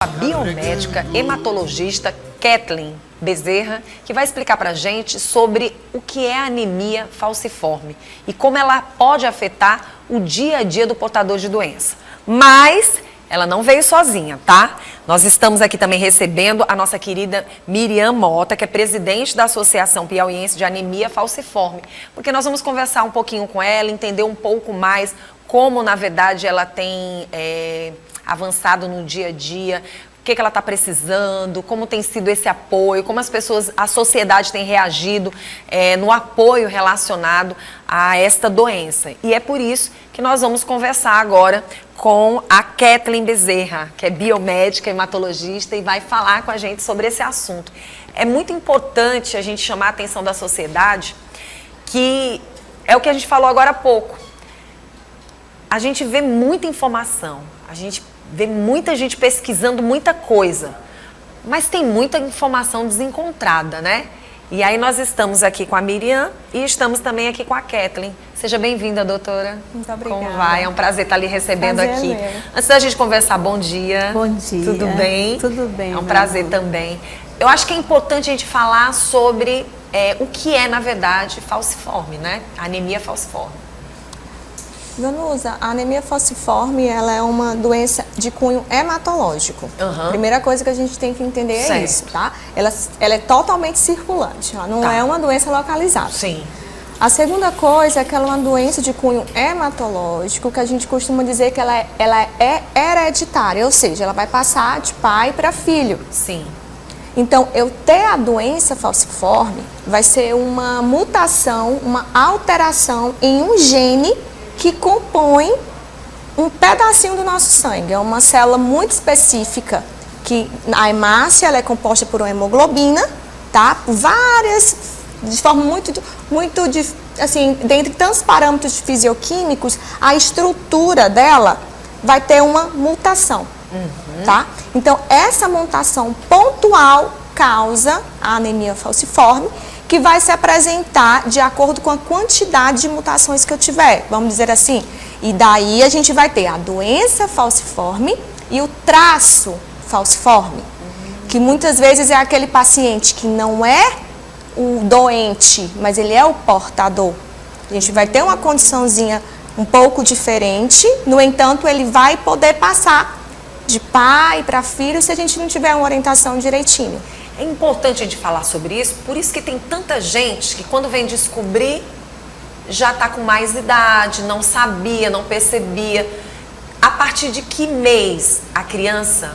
A biomédica hematologista Kathleen Bezerra, que vai explicar pra gente sobre o que é a anemia falciforme e como ela pode afetar o dia a dia do portador de doença. Mas ela não veio sozinha, tá? Nós estamos aqui também recebendo a nossa querida Miriam Mota, que é presidente da Associação Piauiense de Anemia Falciforme, porque nós vamos conversar um pouquinho com ela, entender um pouco mais como, na verdade, ela tem avançado no dia a dia, o que ela está precisando, como tem sido esse apoio, como as pessoas, a sociedade tem reagido no apoio relacionado a esta doença. E é por isso que nós vamos conversar agora com a Kathleen Bezerra, que é biomédica, hematologista, e vai falar com a gente sobre esse assunto. É muito importante a gente chamar a atenção da sociedade, que é o que a gente falou agora há pouco. A gente vê muita informação, a gente vê muita gente pesquisando muita coisa, mas tem muita informação desencontrada, né? E aí nós estamos aqui com a Miriam e estamos também aqui com a Kathleen. Seja bem-vinda, doutora. Muito obrigada. Como vai? É um prazer estar lhe recebendo prazer aqui. Mesmo. Antes da gente conversar, bom dia. Bom dia. Tudo bem? Tudo bem. É um prazer também. Eu acho que é importante a gente falar sobre o que é, na verdade, falciforme, né? A anemia falciforme. Danusa, a anemia falciforme, ela é uma doença de cunho hematológico. Primeira coisa que a gente tem que entender é isso, tá? Ela é totalmente circulante, ela não é uma doença localizada. Sim. A segunda coisa é que ela é uma doença de cunho hematológico, que a gente costuma dizer que ela é hereditária, ou seja, ela vai passar de pai para filho. Sim. Então, eu ter a doença falciforme vai ser uma mutação, uma alteração em um gene que compõe um pedacinho do nosso sangue. É uma célula muito específica, que a hemácia ela é composta por uma hemoglobina, tá? Por várias, de forma muito assim, dentre tantos parâmetros fisicoquímicos, a estrutura dela vai ter uma mutação, tá? Então, essa mutação pontual causa a anemia falciforme, que vai se apresentar de acordo com a quantidade de mutações que eu tiver, vamos dizer assim. E daí a gente vai ter a doença falciforme e o traço falciforme, que muitas vezes é aquele paciente que não é o doente, mas ele é o portador. A gente vai ter uma condiçãozinha um pouco diferente, no entanto, ele vai poder passar de pai para filho se a gente não tiver uma orientação direitinho. É importante a gente falar sobre isso, por isso que tem tanta gente que quando vem descobrir já está com mais idade, não sabia, não percebia. A partir de que mês a criança,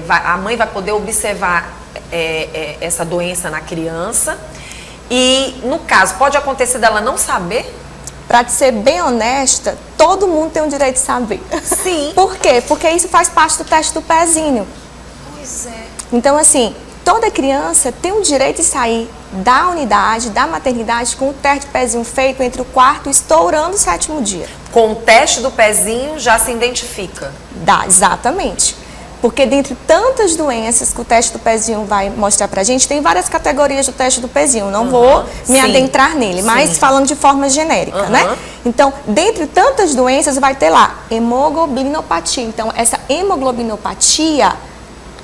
a mãe vai poder observar essa doença na criança? E no caso, pode acontecer dela não saber? Para ser bem honesta, todo mundo tem o direito de saber. Sim. Por quê? Porque isso faz parte do teste do pezinho. Pois é. Então, assim, toda criança tem o direito de sair da unidade, da maternidade, com o teste de pezinho feito entre o quarto e estourando o 7º dia. Com o teste do pezinho já se identifica? Dá, exatamente. Porque dentre tantas doenças que o teste do pezinho vai mostrar pra gente, tem várias categorias do teste do pezinho. Não vou me adentrar nele, mas falando de forma genérica, né? Então, dentre tantas doenças, vai ter lá hemoglobinopatia. Então, essa hemoglobinopatia,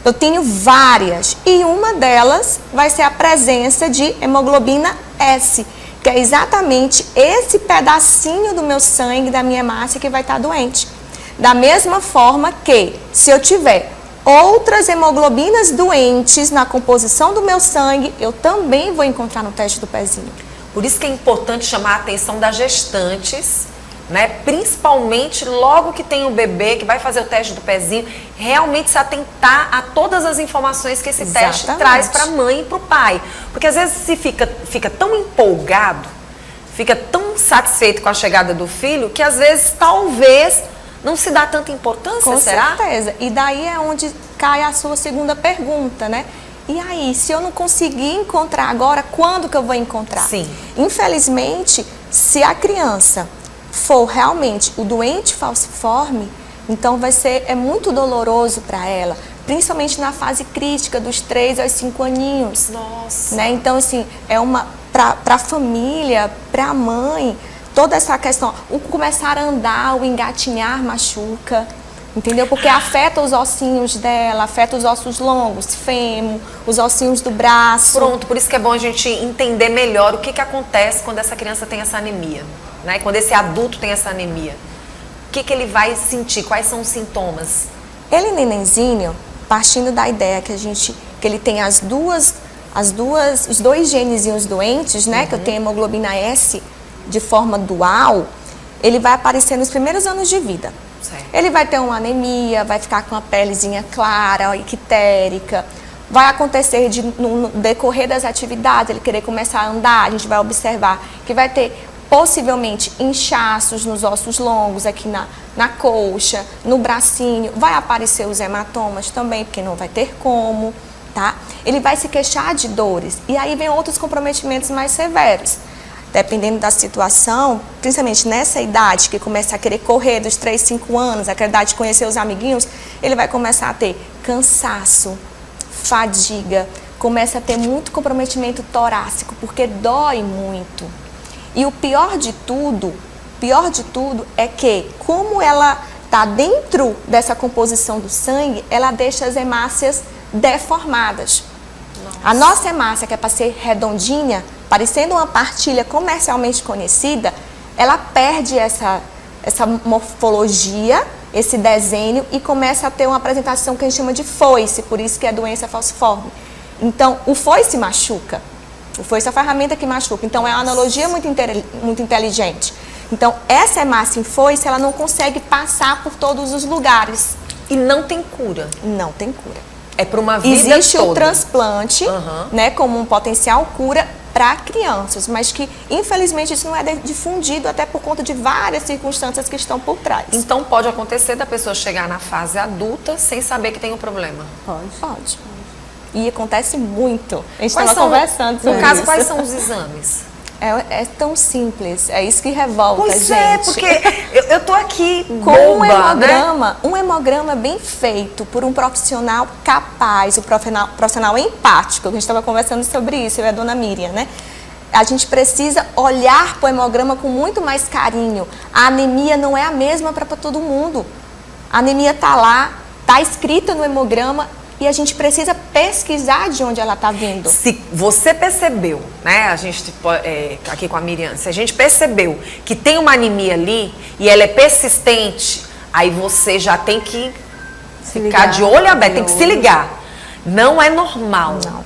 eu tenho várias. E uma delas vai ser a presença de hemoglobina S, que é exatamente esse pedacinho do meu sangue, da minha hemácia, que vai estar doente. Da mesma forma que, se eu tiver outras hemoglobinas doentes na composição do meu sangue, eu também vou encontrar no teste do pezinho. Por isso que é importante chamar a atenção das gestantes, né? Principalmente logo que tem o bebê, que vai fazer o teste do pezinho, realmente se atentar a todas as informações que esse teste traz para a mãe e para o pai. Porque às vezes se fica tão empolgado, fica tão satisfeito com a chegada do filho, que às vezes talvez não se dá tanta importância, será? Com certeza. E daí é onde cai a sua segunda pergunta, né? E aí, se eu não conseguir encontrar agora, quando que eu vou encontrar? Sim. Infelizmente, se a criança for realmente o doente falciforme, então é muito doloroso para ela, principalmente na fase crítica dos 3 aos 5 aninhos. Nossa. Né? Então, assim, para a família, para a mãe, toda essa questão, o começar a andar, o engatinhar machuca, Entendeu? Porque afeta os ossinhos dela, afeta os ossos longos, fêmur, os ossinhos do braço. Pronto, por isso que é bom a gente entender melhor o que acontece quando essa criança tem essa anemia, né? Quando esse adulto tem essa anemia. O que ele vai sentir? Quais são os sintomas? Ele, nenenzinho, partindo da ideia que ele tem os dois genezinhos doentes, né? Que eu tenho hemoglobina S de forma dual, ele vai aparecer nos primeiros anos de vida. Certo. Ele vai ter uma anemia, vai ficar com a pelezinha clara, ictérica. Vai acontecer no decorrer das atividades, ele querer começar a andar, a gente vai observar que vai ter possivelmente inchaços nos ossos longos, aqui na coxa, no bracinho. Vai aparecer os hematomas também, porque não vai ter como, tá? Ele vai se queixar de dores. E aí vem outros comprometimentos mais severos. Dependendo da situação, principalmente nessa idade, que começa a querer correr dos 3, 5 anos, aquela idade de conhecer os amiguinhos, ele vai começar a ter cansaço, fadiga, começa a ter muito comprometimento torácico, porque dói muito. E o pior de tudo é que, como ela está dentro dessa composição do sangue, ela deixa as hemácias deformadas. Nossa. A nossa hemácia, que é para ser redondinha, parecendo uma partilha comercialmente conhecida, ela perde essa morfologia, esse desenho, e começa a ter uma apresentação que a gente chama de foice, por isso que é doença falciforme. Então, o foice machuca. O foice é a ferramenta que machuca. Então, é uma analogia muito inteligente. Então, essa hemácia em foice, ela não consegue passar por todos os lugares. E não tem cura? Não tem cura. É para uma vida toda. Existe o transplante, né, como um potencial cura para crianças, mas que infelizmente isso não é difundido até por conta de várias circunstâncias que estão por trás. Então pode acontecer da pessoa chegar na fase adulta sem saber que tem um problema? Pode. E acontece muito. A gente estava conversando sobre isso. No caso, quais são os exames? É tão simples, é isso que revolta a gente. Pois é, porque eu tô aqui com boba, um hemograma, né? Um hemograma bem feito por um profissional capaz, um profissional empático, a gente estava conversando sobre isso, eu e a dona Miriam, né? A gente precisa olhar para o hemograma com muito mais carinho. A anemia não é a mesma para todo mundo. A anemia está lá, está escrita no hemograma, e a gente precisa pesquisar de onde ela está vindo. Se você percebeu, né, a gente aqui com a Miriam, se a gente percebeu que tem uma anemia ali e ela é persistente, aí você já tem que ficar de olho aberto, tem que se ligar. Não é normal. Não.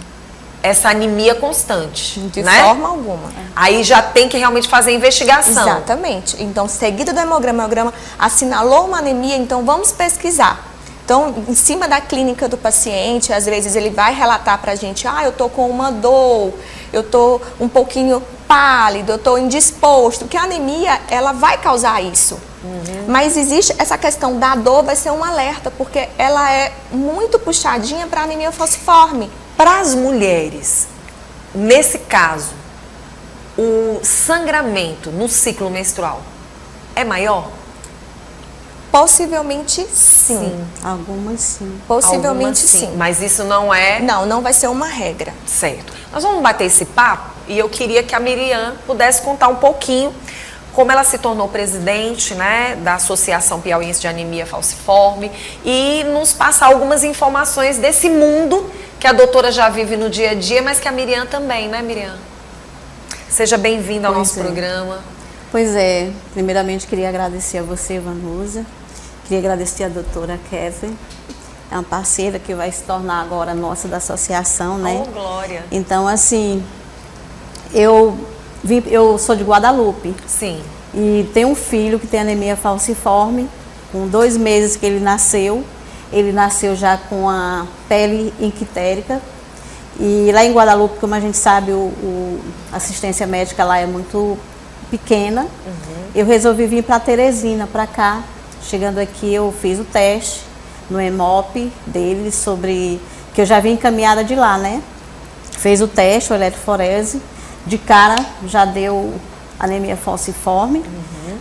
Essa anemia constante. De né? forma alguma. Aí já tem que realmente fazer a investigação. Exatamente. Então, seguido do hemograma, o hemograma assinalou uma anemia, então vamos pesquisar. Então, em cima da clínica do paciente, às vezes ele vai relatar para a gente, eu tô com uma dor, eu tô um pouquinho pálido, eu tô indisposto, porque a anemia, ela vai causar isso. Mas existe essa questão da dor, vai ser um alerta, porque ela é muito puxadinha para anemia falciforme. Para as mulheres, nesse caso, o sangramento no ciclo menstrual é maior? Possivelmente sim. Algumas sim. Possivelmente Algumas, sim. Mas isso não é... Não vai ser uma regra. Certo. Nós vamos bater esse papo e eu queria que a Miriam pudesse contar um pouquinho como ela se tornou presidente, né, da Associação Piauiense de Anemia Falciforme e nos passar algumas informações desse mundo que a doutora já vive no dia a dia, mas que a Miriam também, né, Miriam? Seja bem-vinda ao nosso programa. Pois é, primeiramente queria agradecer a você, Vanusa. Queria agradecer a doutora Kevin, é uma parceira que vai se tornar agora nossa da associação, né? Oh, glória! Então, assim, eu sou de Guadalupe. Sim. E tenho um filho que tem anemia falciforme, com 2 meses que ele nasceu já com a pele ictérica. E lá em Guadalupe, como a gente sabe, a assistência médica lá é muito pequena. Eu resolvi vir para Teresina, para cá. Chegando aqui, eu fiz o teste no Hemop dele, que eu já vim encaminhada de lá, né? Fez o teste, o eletroforese, de cara já deu anemia falciforme.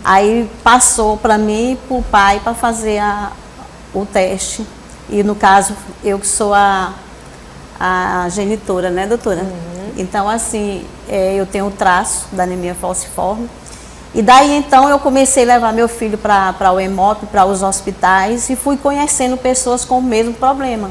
Aí passou para mim e para o pai para fazer o teste. E no caso, eu que sou a genitora, né, doutora? Então, assim, eu tenho o traço da anemia falciforme. E daí então eu comecei a levar meu filho para o Hemop, para os hospitais, e fui conhecendo pessoas com o mesmo problema.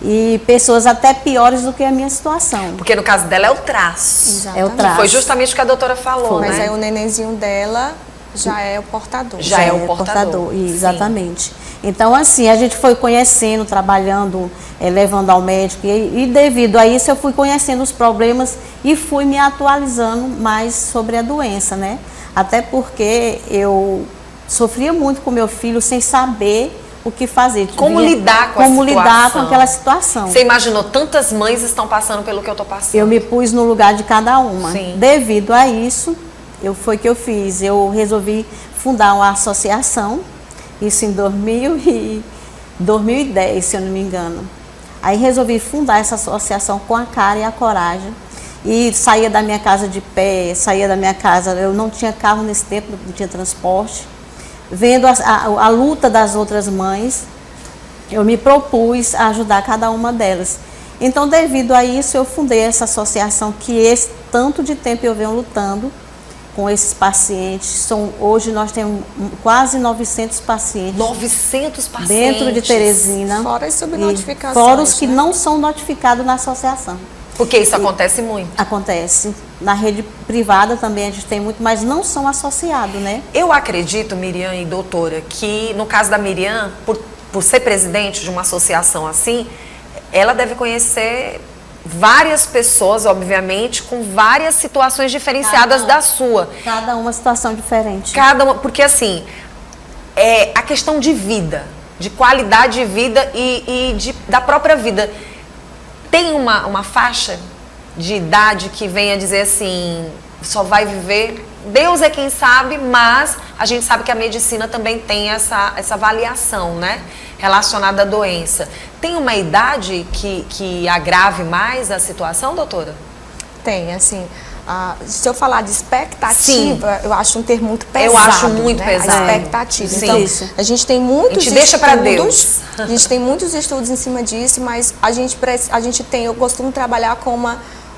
E pessoas até piores do que a minha situação. Porque no caso dela é o traço. Exatamente. É o traço. Foi justamente o que a doutora falou, Mas né? aí o nenenzinho dela já é o portador. Já é o portador. Exatamente. Então, assim, a gente foi conhecendo, trabalhando, levando ao médico. E devido a isso, eu fui conhecendo os problemas e fui me atualizando mais sobre a doença, né? Até porque eu sofria muito com meu filho sem saber o que fazer. Como lidar com a Como lidar com situação. aquela situação. Você imaginou, tantas mães estão passando pelo que eu tô passando. Eu me pus no lugar de cada uma. Sim. Devido a isso, foi que eu fiz. Eu resolvi fundar uma associação, isso em 2010, se eu não me engano. Aí resolvi fundar essa associação com a cara e a coragem. E saía da minha casa de pé, saía da minha casa, eu não tinha carro nesse tempo, não tinha transporte. Vendo a luta das outras mães, eu me propus a ajudar cada uma delas. Então, devido a isso, eu fundei essa associação que esse tanto de tempo eu venho lutando com esses pacientes. Hoje nós temos quase 900 pacientes. 900 pacientes. Dentro de Teresina. Fora as subnotificações. Fora os que né? não são notificados na associação. Porque isso acontece muito. Acontece. Na rede privada também a gente tem muito, mas não são associados, né? Eu acredito, Miriam e doutora, que no caso da Miriam, por ser presidente de uma associação assim, ela deve conhecer várias pessoas, obviamente, com várias situações diferenciadas da sua. Cada uma situação diferente. Cada uma, porque assim, é a questão de vida, de qualidade de vida da própria vida. Tem uma faixa de idade que venha dizer assim, só vai viver, Deus é quem sabe, mas a gente sabe que a medicina também tem essa avaliação, né, relacionada à doença. Tem uma idade que agrave mais a situação, doutora? Tem, assim, se eu falar de expectativa, Sim. eu acho um termo muito pesado. Eu acho muito né? pesado. A expectativa. Sim. Então, Isso. a gente tem muitos A gente deixa pra Deus. A gente tem muitos estudos em cima disso, mas eu costumo trabalhar com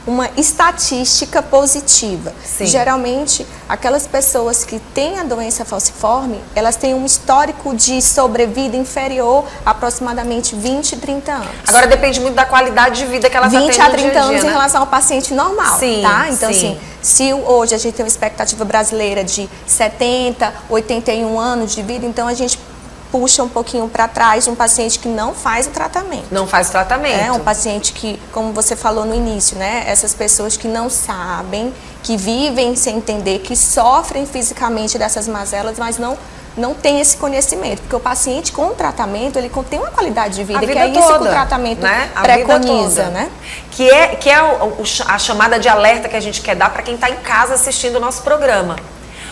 uma estatística positiva. Sim. Geralmente, aquelas pessoas que têm a doença falciforme, elas têm um histórico de sobrevida inferior a aproximadamente 20, 30 anos. Agora depende muito da qualidade de vida que ela está tendo 20 a no 30 dia a dia, anos né? em relação ao paciente normal, Sim, tá? Então, sim. assim, se hoje a gente tem uma expectativa brasileira de 70, 81 anos de vida, então a gente puxa um pouquinho para trás de um paciente que não faz o tratamento. Não faz tratamento. É um paciente que, como você falou no início, né? Essas pessoas que não sabem, que vivem sem entender, que sofrem fisicamente dessas mazelas, mas não tem esse conhecimento. Porque o paciente com o tratamento, ele tem uma qualidade de vida, A que vida é isso toda, que o tratamento né? A preconiza, vida toda. né? Que é a chamada de alerta que a gente quer dar para quem está em casa assistindo o nosso programa.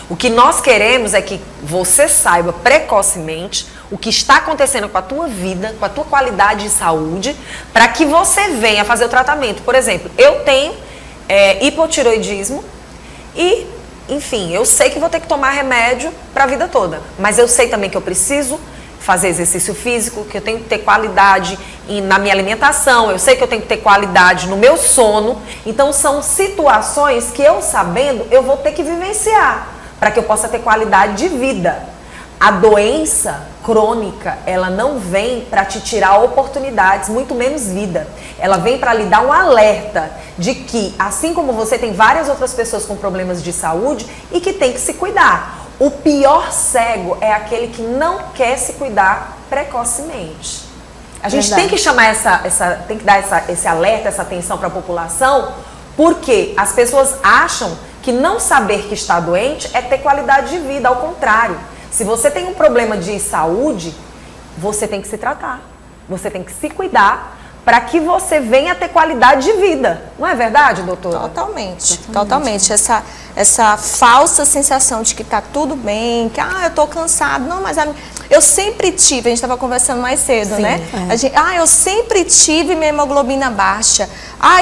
O que nós queremos é que você saiba precocemente o que está acontecendo com a tua vida, com a tua qualidade de saúde, para que você venha fazer o tratamento. Por exemplo, eu tenho hipotiroidismo e, enfim, eu sei que vou ter que tomar remédio para a vida toda. Mas eu sei também que eu preciso fazer exercício físico, que eu tenho que ter qualidade na minha alimentação, eu sei que eu tenho que ter qualidade no meu sono. Então, são situações que eu sabendo, eu vou ter que vivenciar para que eu possa ter qualidade de vida. A doença crônica, ela não vem para te tirar oportunidades, muito menos vida. Ela vem para lhe dar um alerta de que, assim como você, tem várias outras pessoas com problemas de saúde e que tem que se cuidar. O pior cego é aquele que não quer se cuidar precocemente. A gente tem que chamar tem que dar esse alerta, essa atenção para a população, porque as pessoas acham que não saber que está doente é ter qualidade de vida. Ao contrário, se você tem um problema de saúde, você tem que se tratar, você tem que se cuidar para que você venha ter qualidade de vida. Não é verdade, doutora? Totalmente, totalmente. Essa falsa sensação de que tá tudo bem, que eu tô cansado. Não, mas eu sempre tive, a gente estava conversando mais cedo, Sim, né? Eu sempre tive minha hemoglobina baixa.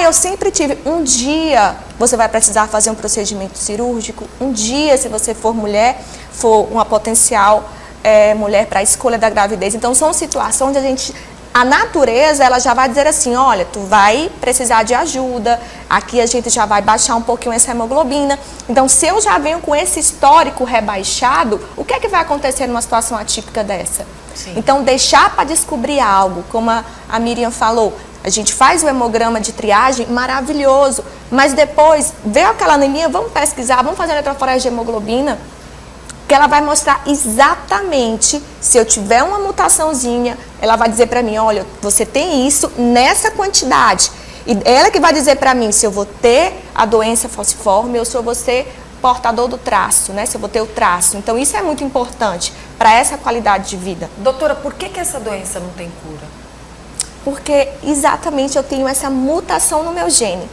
Eu sempre tive. Um dia você vai precisar fazer um procedimento cirúrgico. Um dia, se você for mulher, for uma potencial mulher para a escolha da gravidez. Então, são situações onde a gente a natureza, ela já vai dizer assim, olha, tu vai precisar de ajuda, aqui a gente já vai baixar um pouquinho essa hemoglobina. Então, se eu já venho com esse histórico rebaixado, o que é que vai acontecer numa situação atípica dessa? Sim. Então, deixar para descobrir algo, como a Miriam falou, a gente faz o hemograma de triagem, maravilhoso, mas depois, veio aquela anemia, vamos pesquisar, vamos fazer a eletroforese de hemoglobina, que ela vai mostrar exatamente, se eu tiver uma mutaçãozinha, ela vai dizer para mim, olha, você tem isso nessa quantidade. E ela que vai dizer para mim se eu vou ter a doença falciforme ou se eu vou ser portador do traço, né? Se eu vou ter o traço. Então, isso é muito importante para essa qualidade de vida. Doutora, por que essa doença não tem cura? Porque exatamente eu tenho essa mutação no meu gene.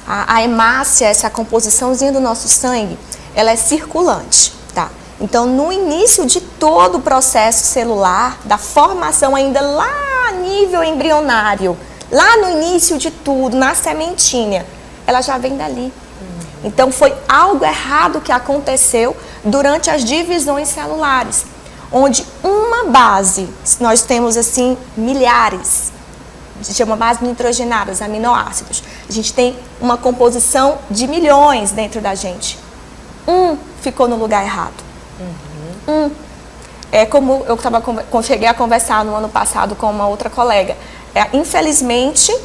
A hemácia, essa composiçãozinha do nosso sangue, ela é circulante, tá? Então, no início de todo o processo celular, da formação ainda lá a nível embrionário, lá no início de tudo, na sementinha, ela já vem dali. Então, foi algo errado que aconteceu durante as divisões celulares, onde uma base, nós temos assim milhares, chama base nitrogenadas, aminoácidos. A gente tem uma composição de milhões dentro da gente. Ficou no lugar errado. É como eu cheguei a conversar no ano passado com uma outra colega. Infelizmente,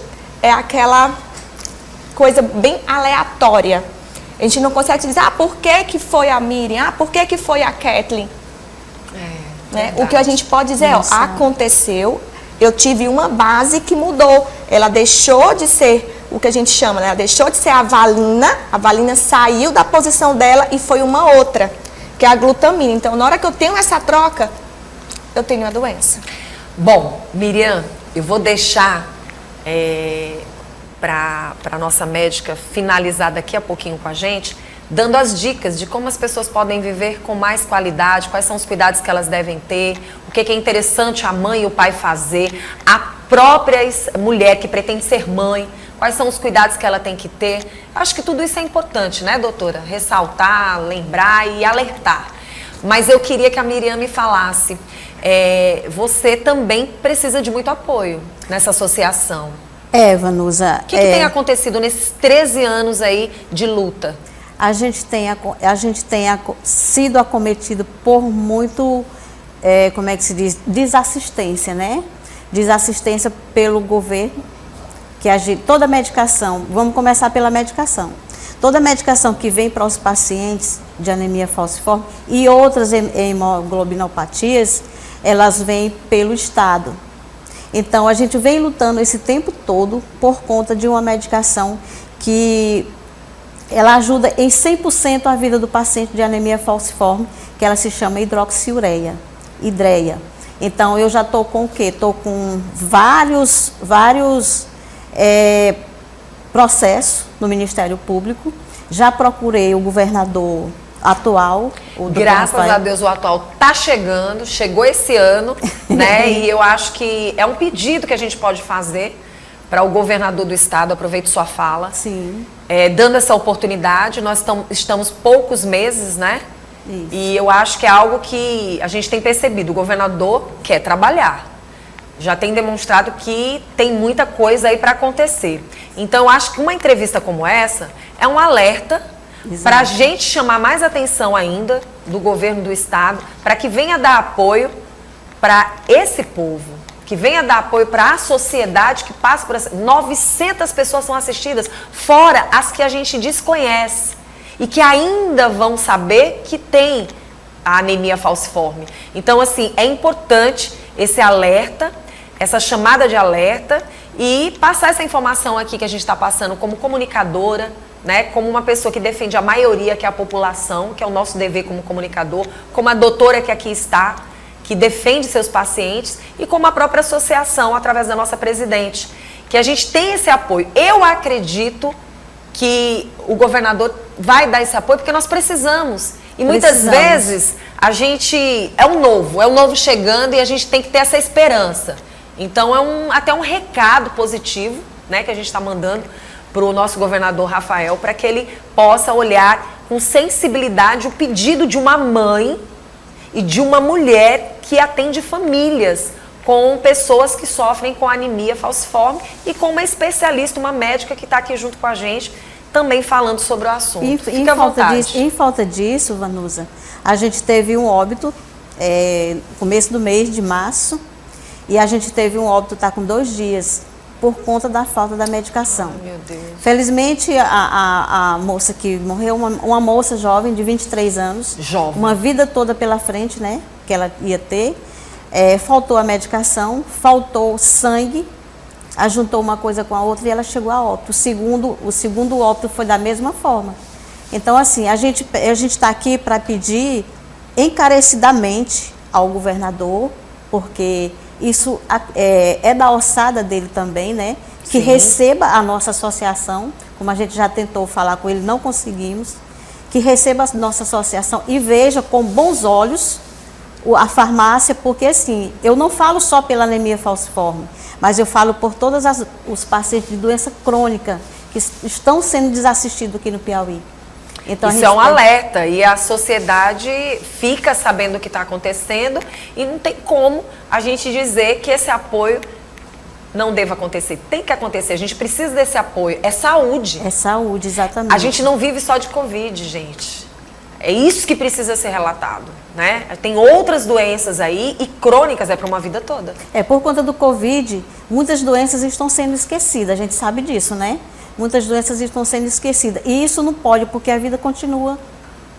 é aquela coisa bem aleatória. A gente não consegue dizer, por que foi a Miriam? Por que foi a Kathleen? Né? O que a gente pode dizer, aconteceu, eu tive uma base que mudou. Ela deixou de ser o que a gente chama, né? Ela deixou de ser a valina saiu da posição dela e foi uma outra, que é a glutamina. Então, na hora que eu tenho essa troca, eu tenho a doença. Bom, Miriam, eu vou deixar para a nossa médica finalizar daqui a pouquinho com a gente, dando as dicas de como as pessoas podem viver com mais qualidade, quais são os cuidados que elas devem ter, o que é interessante a mãe e o pai fazer, a própria mulher que pretende ser mãe, quais são os cuidados que ela tem que ter. Acho que tudo isso é importante, né, doutora? Ressaltar, lembrar e alertar. Mas eu queria que a Miriam me falasse, você também precisa de muito apoio nessa associação. Vanusa. O que tem acontecido nesses 13 anos aí de luta? A gente tem sido acometido por muito, como é que se diz, desassistência, né? Desassistência pelo governo, que toda medicação, vamos começar pela medicação. Toda medicação que vem para os pacientes de anemia falciforme e outras hemoglobinopatias, elas vêm pelo Estado. Então, a gente vem lutando esse tempo todo por conta de uma medicação que ela ajuda em 100% a vida do paciente de anemia falciforme, que ela se chama hidroxiureia, hidreia. Então, eu já estou com o quê? Estou com vários processos no Ministério Público. Já procurei o governador atual. Graças a Deus o atual está chegando, chegou esse ano, né? E eu acho que é um pedido que a gente pode fazer para o governador do estado, aproveito sua fala. Sim. Dando essa oportunidade, nós estamos poucos meses, né? Isso. E eu acho que é algo que a gente tem percebido, o governador quer trabalhar. Já tem demonstrado que tem muita coisa aí para acontecer. Então, eu acho que uma entrevista como essa é um alerta para a gente chamar mais atenção ainda do governo do estado, para que venha dar apoio para esse povo, que venha dar apoio para a sociedade que passa por essa... 900 pessoas são assistidas, fora as que a gente desconhece e que ainda vão saber que tem a anemia falciforme. Então, assim, é importante esse alerta, essa chamada de alerta e passar essa informação aqui que a gente está passando como comunicadora, né, como uma pessoa que defende a maioria, que é a população, que é o nosso dever como comunicador, como a doutora que aqui está, que defende seus pacientes, e como a própria associação, através da nossa presidente, que a gente tem esse apoio. Eu acredito que o governador vai dar esse apoio, porque nós precisamos. E muitas vezes a gente é o novo chegando e a gente tem que ter essa esperança. Então até um recado positivo, né, que a gente está mandando para o nosso governador Rafael, para que ele possa olhar com sensibilidade o pedido de uma mãe e de uma mulher que atende famílias com pessoas que sofrem com anemia falciforme e com uma especialista, uma médica que está aqui junto com a gente, também falando sobre o assunto. Fica à vontade. Em falta disso, Vanusa, a gente teve um óbito no começo do mês de março, e a gente teve um óbito com 2 dias por conta da falta da medicação. Ai, meu Deus. Felizmente, a moça que morreu, uma moça jovem de 23 anos, Jovem. uma vida toda pela frente, né, que ela ia ter, faltou a medicação, faltou sangue, ajuntou uma coisa com a outra e ela chegou a óbito. O segundo óbito foi da mesma forma. Então, assim, a gente está aqui para pedir encarecidamente ao governador, porque isso é da alçada dele também, né? Que Sim. receba a nossa associação, como a gente já tentou falar com ele, não conseguimos, que receba a nossa associação e veja com bons olhos a farmácia, porque assim, eu não falo só pela anemia falciforme, mas eu falo por todos os pacientes de doença crônica que estão sendo desassistidos aqui no Piauí. Então, isso é um alerta e a sociedade fica sabendo o que está acontecendo e não tem como a gente dizer que esse apoio não deva acontecer. Tem que acontecer, a gente precisa desse apoio. É saúde. É saúde, exatamente. A gente não vive só de Covid, gente. É isso que precisa ser relatado, né? Tem outras doenças aí e crônicas, é para uma vida toda. Por conta do Covid, muitas doenças estão sendo esquecidas, a gente sabe disso, né? Muitas doenças estão sendo esquecidas. E isso não pode, porque a vida continua.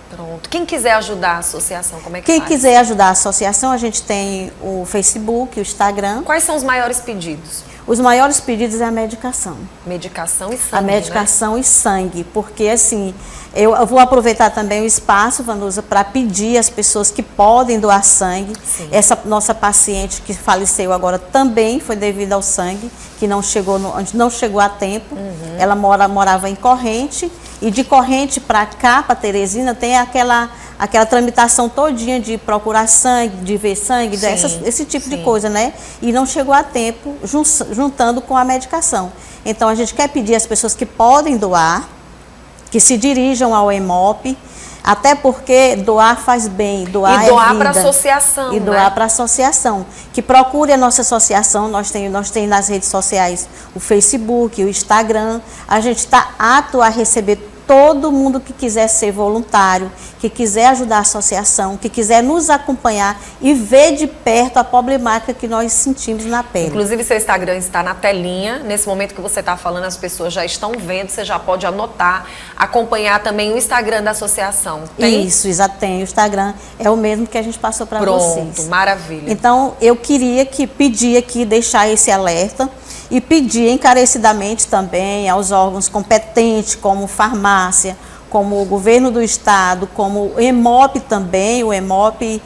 Pronto. Quem quiser ajudar a associação, como é que Quem faz? quiser ajudar a associação, a gente tem o Facebook, o Instagram. Quais são os maiores pedidos? Os maiores pedidos é a medicação. Medicação e sangue, A medicação, né? E sangue, porque assim, eu vou aproveitar também o espaço, Vanusa, para pedir às pessoas que podem doar sangue. Sim. Essa nossa paciente que faleceu agora também foi devido ao sangue, que não chegou a tempo. Uhum. Ela morava em Corrente, e de Corrente para cá, para Teresina, tem aquela tramitação todinha de procurar sangue, de ver sangue, Sim, esse tipo sim. de coisa, né? E não chegou a tempo, juntando com a medicação. Então, a gente quer pedir às pessoas que podem doar, que se dirijam ao EMOP, até porque doar faz bem, doar é vida. E doar para a associação, E doar para a associação. Que procure a nossa associação, nós temos nas redes sociais o Facebook, o Instagram. A gente está apto a receber todo mundo que quiser ser voluntário, que quiser ajudar a associação, que quiser nos acompanhar e ver de perto a problemática que nós sentimos na pele. Inclusive, seu Instagram está na telinha. Nesse momento que você está falando, as pessoas já estão vendo, você já pode anotar, acompanhar também o Instagram da associação. Tem? Isso, já tem. O Instagram é o mesmo que a gente passou para vocês. Pronto, maravilha. Então, eu queria pedir aqui, deixar esse alerta e pedir encarecidamente também aos órgãos competentes, como farmácia, como o governo do estado, como o EMOP também, o EMOP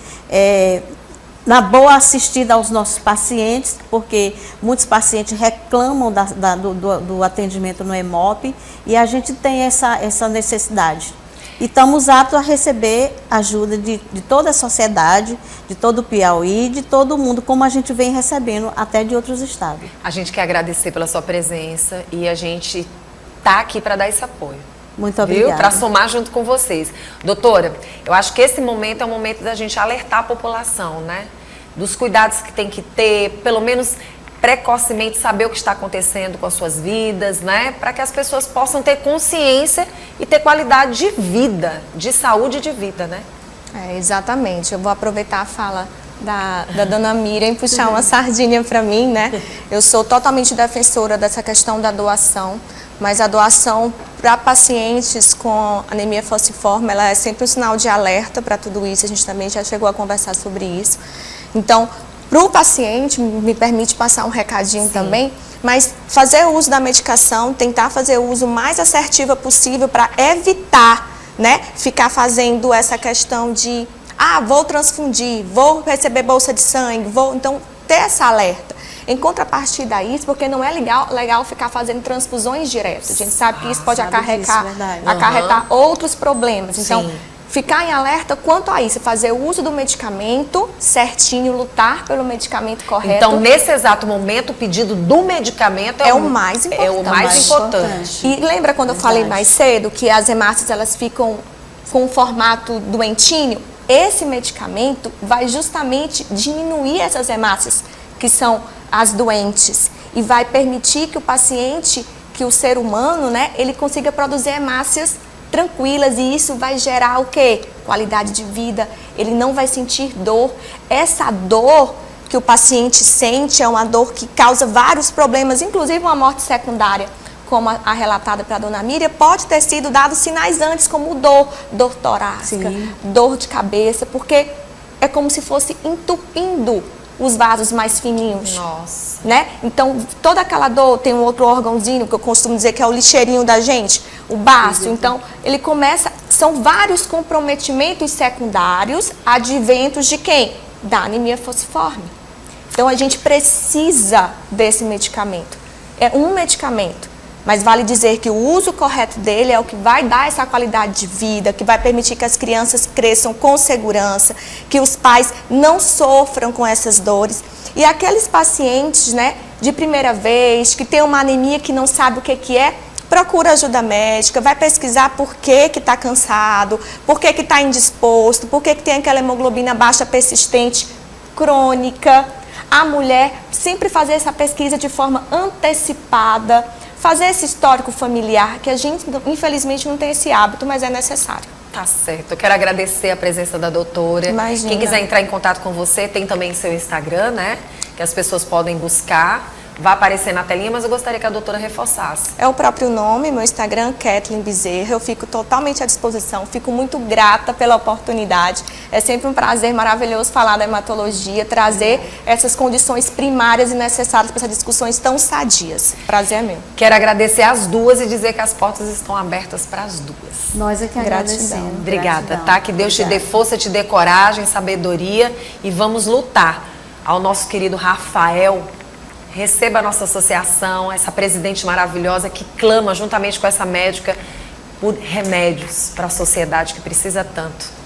na boa assistida aos nossos pacientes, porque muitos pacientes reclamam do atendimento no EMOP e a gente tem essa necessidade. E estamos aptos a receber ajuda de toda a sociedade, de todo o Piauí, de todo mundo, como a gente vem recebendo até de outros estados. A gente quer agradecer pela sua presença e a gente está aqui para dar esse apoio. Muito obrigada. Para somar junto com vocês. Doutora, eu acho que esse momento é o momento da gente alertar a população, né? Dos cuidados que tem que ter, pelo menos precocemente saber o que está acontecendo com as suas vidas, né? Para que as pessoas possam ter consciência e ter qualidade de vida, de saúde e de vida, né? Exatamente. Eu vou aproveitar a fala da dona Miriam e puxar uma sardinha para mim, né? Eu sou totalmente defensora dessa questão da doação, mas a doação para pacientes com anemia falciforme, ela é sempre um sinal de alerta para tudo isso. A gente também já chegou a conversar sobre isso. Então, para o paciente, me permite passar um recadinho também, mas fazer uso da medicação, tentar fazer o uso mais assertivo possível para evitar, né, ficar fazendo essa questão de, vou transfundir, vou receber bolsa de sangue, então ter essa alerta. Em contrapartida a isso, porque não é legal ficar fazendo transfusões diretas. A gente sabe que isso pode acarretar outros problemas. Então, ficar em alerta quanto a isso, fazer o uso do medicamento certinho, lutar pelo medicamento correto. Então, nesse exato momento, o pedido do medicamento é o mais importante. É o mais importante. E lembra quando eu falei mais cedo que as hemácias elas ficam com um formato doentinho? Esse medicamento vai justamente diminuir essas hemácias que são as doentes, e vai permitir que o paciente, que o ser humano, né, ele consiga produzir hemácias tranquilas, e isso vai gerar o quê? Qualidade de vida, ele não vai sentir dor. Essa dor que o paciente sente é uma dor que causa vários problemas, inclusive uma morte secundária, como a relatada para a dona Miriam, pode ter sido dado sinais antes, como dor torácica, dor de cabeça, porque é como se fosse entupindo os vasos mais fininhos. Nossa. Né? Então, toda aquela dor, tem um outro órgãozinho que eu costumo dizer que é o lixeirinho da gente, o baço. Então, ele começa, são vários comprometimentos secundários advindos de quem? Da anemia falciforme. Então, a gente precisa desse medicamento. É um medicamento, mas vale dizer que o uso correto dele é o que vai dar essa qualidade de vida, que vai permitir que as crianças cresçam com segurança, que os pais não sofram com essas dores. E aqueles pacientes, né, de primeira vez, que tem uma anemia que não sabe o que é, procura ajuda médica, vai pesquisar por que está cansado, por que está indisposto, por que tem aquela hemoglobina baixa persistente crônica. A mulher sempre fazer essa pesquisa de forma antecipada, fazer esse histórico familiar, que a gente, infelizmente, não tem esse hábito, mas é necessário. Tá certo. Eu quero agradecer a presença da doutora. Imagina. Quem quiser entrar em contato com você, tem também seu Instagram, né? Que as pessoas podem buscar. Vai aparecer na telinha, mas eu gostaria que a doutora reforçasse. É o próprio nome, meu Instagram, Kathleen Bezerra. Eu fico totalmente à disposição, fico muito grata pela oportunidade. É sempre um prazer maravilhoso falar da hematologia, trazer essas condições primárias e necessárias para essas discussões tão sadias. Prazer é meu. Quero agradecer as duas e dizer que as portas estão abertas para as duas. Nós é que agradecemos. Obrigada, Gratidão. tá? Que Deus te dê força, te dê coragem, sabedoria e vamos lutar. Ao nosso querido Rafael, receba a nossa associação, essa presidente maravilhosa que clama juntamente com essa médica por remédios para a sociedade que precisa tanto.